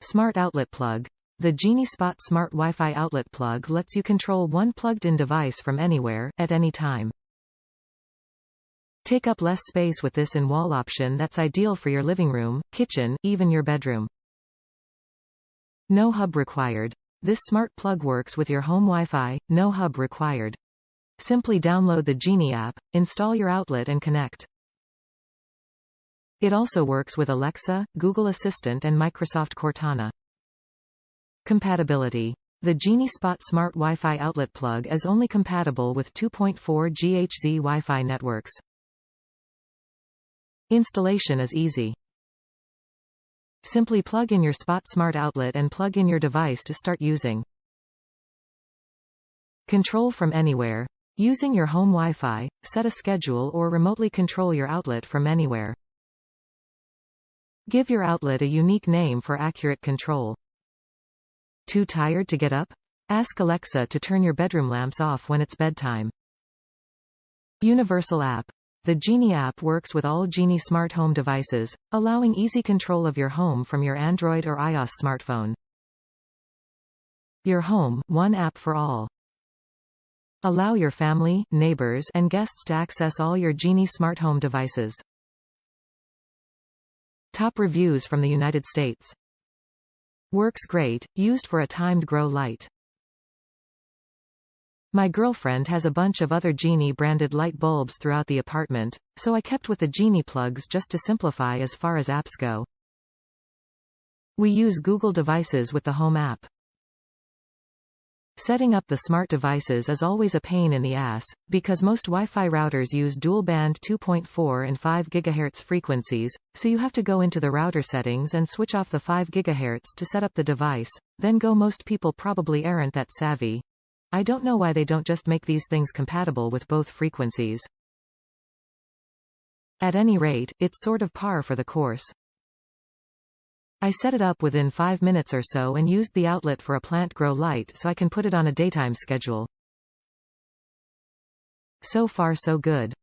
Smart outlet plug. The Geenie Spot Smart Wi-Fi outlet plug lets you control one plugged-in device from anywhere, at any time. Take up less space with this in-wall option that's ideal for your living room, kitchen, even your bedroom. No hub required. This smart plug works with your home Wi-Fi, no hub required. Simply download the Geenie app, install your outlet and connect. It also works with Alexa, Google Assistant and Microsoft Cortana. Compatibility. The Geenie Spot Smart Wi-Fi outlet plug is only compatible with 2.4 GHz Wi-Fi networks. Installation is easy. Simply plug in your Spot Smart outlet and plug in your device to start using. Control from anywhere. Using your home Wi-Fi, set a schedule or remotely control your outlet from anywhere. Give your outlet a unique name for accurate control. Too tired to get up? Ask Alexa to turn your bedroom lamps off when it's bedtime. Universal app. The Geenie app works with all Geenie smart home devices, allowing easy control of your home from your Android or iOS smartphone. Your home, one app for all. Allow your family, neighbors, and guests to access all your Geenie smart home devices. Top reviews from the United States. Works great, used for a timed grow light. My girlfriend has a bunch of other Geenie branded light bulbs throughout the apartment, so I kept with the Geenie plugs just to simplify as far as apps go. We use Google devices with the Home app. Setting up the smart devices is always a pain in the ass, because most Wi-Fi routers use dual-band 2.4 and 5 GHz frequencies, so you have to go into the router settings and switch off the 5 GHz to set up the device, then go. Most people probably aren't that savvy. I don't know why they don't just make these things compatible with both frequencies. At any rate, it's sort of par for the course. I set it up within 5 minutes or so and used the outlet for a plant grow light so I can put it on a daytime schedule. So far so good.